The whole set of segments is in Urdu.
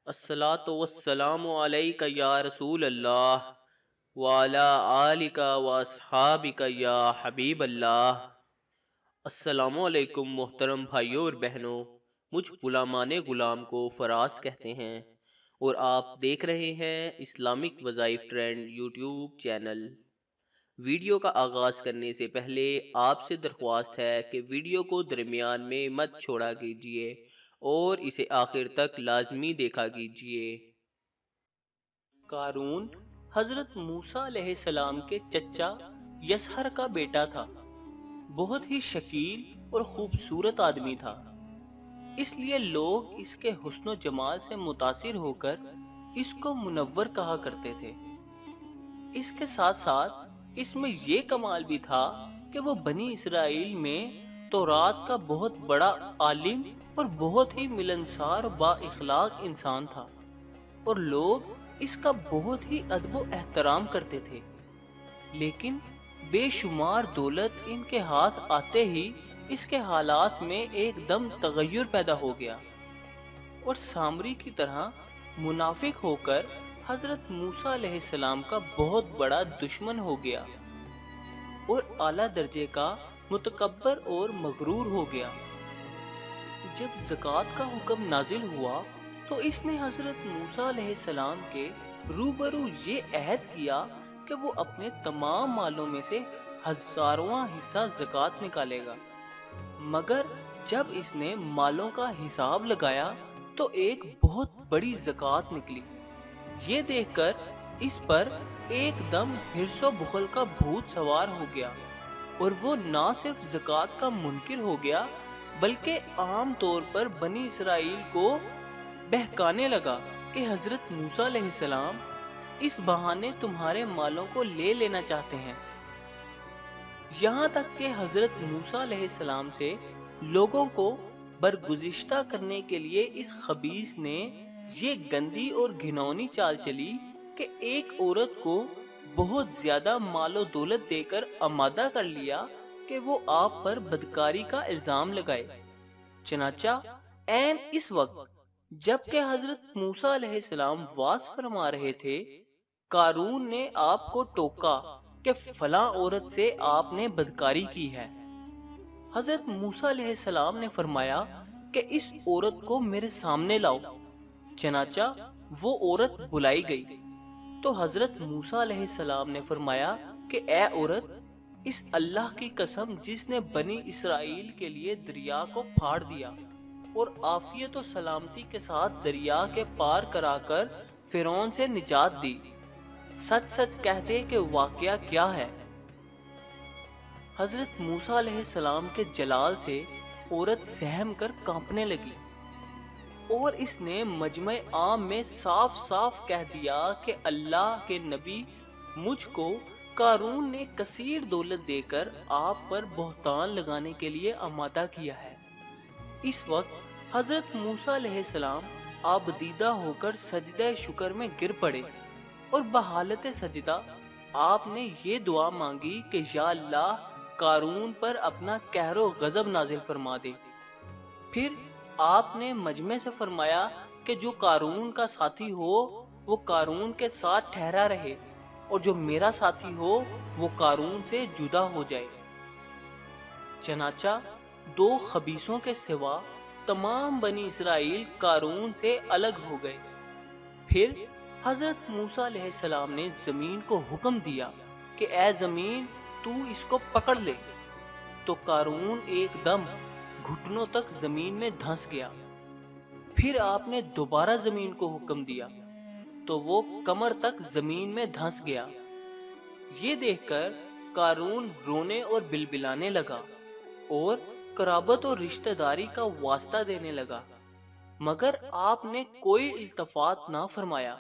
الصلاۃ والسلام علیک یا رسول اللہ وعلی آلک و اصحابک یا حبیب اللہ۔ السلام علیکم محترم بھائیوں اور بہنوں، مجھ غلامان غلام کو فراز کہتے ہیں اور آپ دیکھ رہے ہیں اسلامک وظائف ٹرینڈ یوٹیوب چینل۔ ویڈیو کا آغاز کرنے سے پہلے آپ سے درخواست ہے کہ ویڈیو کو درمیان میں مت چھوڑا کیجیے اور اسے آخر تک لازمی دیکھا کیجیے۔ قارون حضرت موسیٰ علیہ السلام کے چچا یسہر کا بیٹا تھا۔ بہت ہی شکیل اور خوبصورت آدمی تھا، اس لیے لوگ اس کے حسن و جمال سے متاثر ہو کر اس کو منور کہا کرتے تھے۔ اس کے ساتھ ساتھ اس میں یہ کمال بھی تھا کہ وہ بنی اسرائیل میں تورات کا بہت بڑا عالم اور بہت ہی ملنسار و با اخلاق انسان تھا، اور لوگ اس کا بہت ہی ادب و احترام کرتے تھے۔ لیکن بے شمار دولت ان کے ہاتھ آتے ہی اس کے حالات میں ایک دم تغیر پیدا ہو گیا اور سامری کی طرح منافق ہو کر حضرت موسیٰ علیہ السلام کا بہت بڑا دشمن ہو گیا اور اعلیٰ درجے کا متکبر اور مغرور ہو گیا۔ جب زکوٰۃ کا حکم نازل ہوا تو اس نے حضرت موسیٰ علیہ السلام کے روبرو یہ عہد کیا کہ وہ اپنے تمام مالوں میں سے 1000واں حصہ زکوٰۃ نکالے گا، مگر جب اس نے مالوں کا حساب لگایا تو ایک بہت بڑی زکوٰۃ نکلی۔ یہ دیکھ کر اس پر ایک دم حرص و بخل کا بھوت سوار ہو گیا اور وہ نہ صرف زکوٰۃ کا منکر ہو گیا بلکہ عام طور پر بنی اسرائیل کو بہکانے لگا کہ حضرت موسیٰ علیہ السلام اس بہانے تمہارے مالوں کو لے لینا چاہتے ہیں۔ یہاں تک کہ حضرت موسیٰ علیہ السلام سے لوگوں کو برگزشتہ کرنے کے لیے اس خبیث نے یہ گندی اور گھناؤنی چال چلی کہ ایک عورت کو بہت زیادہ مال و دولت دے کر آمادہ کر لیا کہ وہ آپ پر بدکاری کا الزام لگائے۔ چنانچہ عین اس وقت جبکہ حضرت موسیٰ علیہ السلام واز فرما رہے تھے، قارون نے آپ کو ٹوکا کہ فلاں عورت سے آپ نے بدکاری کی ہے۔ حضرت موسیٰ علیہ السلام نے فرمایا کہ اس عورت کو میرے سامنے لاؤ۔ چنانچہ وہ عورت بلائی گئی تو حضرت موسیٰ علیہ السلام نے فرمایا کہ اے عورت، اس اللہ کی قسم جس نے بنی اسرائیل کے لیے دریا کو پھاڑ دیا اور عافیت و سلامتی کے ساتھ دریا کے پار کرا کر فرعون سے نجات دی، سچ سچ کہہ دے کہ واقعہ کیا ہے۔ حضرت موسیٰ علیہ السلام کے جلال سے عورت سہم کر کانپنے لگی اور اس نے مجمع عام میں صاف صاف کہہ دیا کہ اللہ کے نبی، مجھ کو قارون نے کثیر دولت دے کر آپ پر بہتان لگانے کے لیے آمادہ کیا ہے۔ اس وقت حضرت موسیٰ علیہ السلام آبدیدہ ہو کر سجدہ شکر میں گر پڑے اور بحالت سجدہ آپ نے یہ دعا مانگی کہ یا اللہ، قارون پر اپنا قہر و غضب نازل فرما دے۔ پھر آپ نے مجمع سے فرمایا کہ جو قارون کا ساتھی ہو وہ قارون کے ساتھ ٹھہرا رہے اور جو میرا ساتھی ہو وہ قارون سے جدا ہو جائے۔ چنانچہ دو خبیثوں کے سوا تمام بنی اسرائیل قارون سے الگ ہو گئے۔ پھر حضرت موسیٰ علیہ السلام نے زمین کو حکم دیا کہ اے زمین، تو اس کو پکڑ لے، تو قارون ایک دم گھٹنوں تک زمین میں دھنس گیا۔ پھر آپ نے دوبارہ زمین کو حکم دیا تو وہ کمر تک زمین میں دھنس گیا۔ یہ دیکھ کر قارون رونے اور بلبلانے لگا اور قرابت اور رشتہ داری کا واسطہ دینے لگا، مگر آپ نے کوئی التفات نہ فرمایا،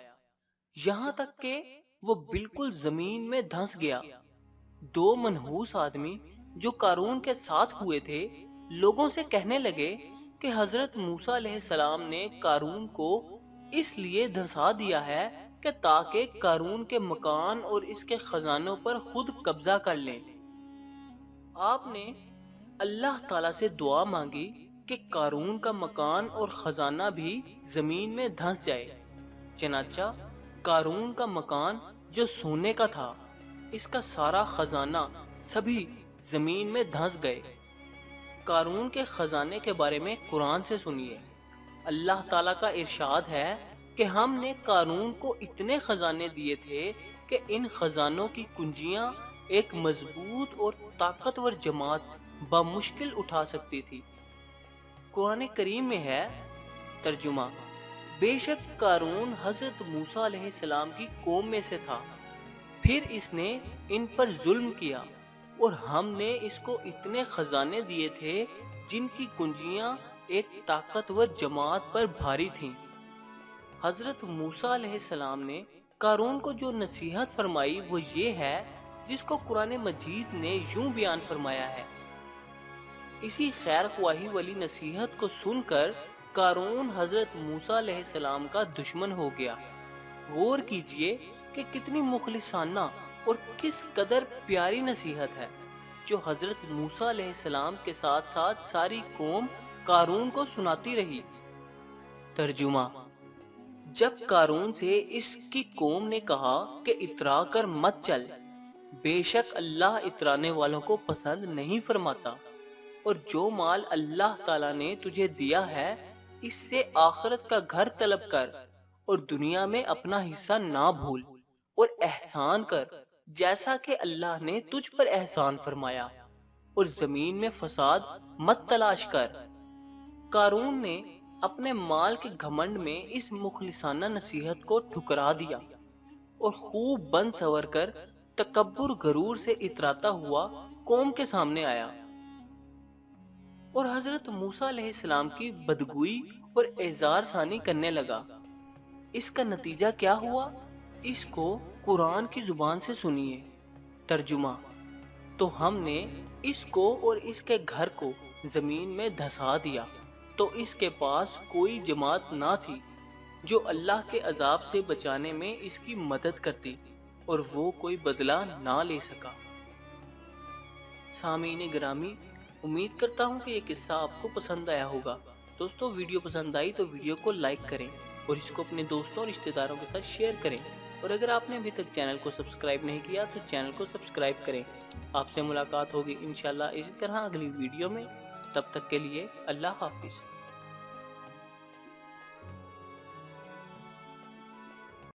یہاں تک کہ وہ بالکل زمین میں دھنس گیا۔ دو منحوس آدمی جو قارون کے ساتھ ہوئے تھے لوگوں سے کہنے لگے کہ حضرت موسیٰ علیہ السلام نے قارون کو اس لیے دھنسا دیا ہے کہ تاکہ قارون کے مکان اور اس کے خزانوں پر خود قبضہ کر لیں۔ آپ نے اللہ تعالیٰ سے دعا مانگی کہ قارون کا مکان اور خزانہ بھی زمین میں دھنس جائے۔ چنانچہ قارون کا مکان جو سونے کا تھا، اس کا سارا خزانہ سبھی زمین میں دھنس گئے۔ قارون کے خزانے کے بارے میں قرآن سے سنیے۔ اللہ تعالیٰ کا ارشاد ہے کہ ہم نے قارون کو اتنے خزانے دیے تھے کہ ان خزانوں کی کنجیاں ایک مضبوط اور طاقتور جماعت بمشکل اٹھا سکتی تھی۔ قرآن کریم میں ہے، ترجمہ: بے شک قارون حضرت موسیٰ علیہ السلام کی قوم میں سے تھا، پھر اس نے ان پر ظلم کیا اور ہم نے اس کو اتنے خزانے دیے تھے جن کی کنجیاں ایک طاقتور جماعت پر بھاری تھیں۔ حضرت موسیٰ علیہ السلام نے قارون کو جو نصیحت فرمائی وہ یہ ہے جس کو قرآن مجید نے یوں بیان فرمایا ہے۔ اسی خیر خواہی والی نصیحت کو سن کر قارون حضرت موسیٰ علیہ السلام کا دشمن ہو گیا۔ غور کیجئے کہ کتنی مخلصانہ اور کس قدر پیاری نصیحت ہے جو حضرت موسیٰ علیہ السلام کے ساتھ ساتھ ساری قوم قارون کو سناتی رہی۔ ترجمہ: جب قارون سے اس کی قوم نے کہا کہ اترا کر مت چل، بے شک اللہ اترانے والوں کو پسند نہیں فرماتا، اور جو مال اللہ تعالیٰ نے تجھے دیا ہے اس سے آخرت کا گھر طلب کر اور دنیا میں اپنا حصہ نہ بھول، اور احسان کر جیسا کہ اللہ نے تجھ پر احسان فرمایا، اور زمین میں فساد مت تلاش کر۔ قارون نے اپنے مال کے گھمنڈ میں اس مخلصانہ نصیحت کو ٹھکرا دیا اور خوب بن سور کر تکبر غرور سے اتراتا ہوا قوم کے سامنے آیا اور حضرت موسیٰ علیہ السلام کی بدگوئی اور اعزار ثانی کرنے لگا۔ اس کا نتیجہ کیا ہوا؟ اس کو قرآن کی زبان سے سنیے۔ ترجمہ: تو ہم نے اس کو اور اس کے گھر کو زمین میں دھسا دیا تو اس کے پاس کوئی جماعت نہ تھی جو اللہ کے عذاب سے بچانے میں اس کی مدد کرتی، اور وہ کوئی بدلہ نہ لے سکا۔ سامعین گرامی، امید کرتا ہوں کہ یہ قصہ آپ کو پسند آیا ہوگا۔ دوستو، ویڈیو پسند آئی تو ویڈیو کو لائک کریں اور اس کو اپنے دوستوں اور رشتہ داروں کے ساتھ شیئر کریں، اور اگر آپ نے ابھی تک چینل کو سبسکرائب نہیں کیا تو چینل کو سبسکرائب کریں۔ آپ سے ملاقات ہوگی انشاءاللہ اسی طرح اگلی ویڈیو میں۔ تب تک کے لیے اللہ حافظ۔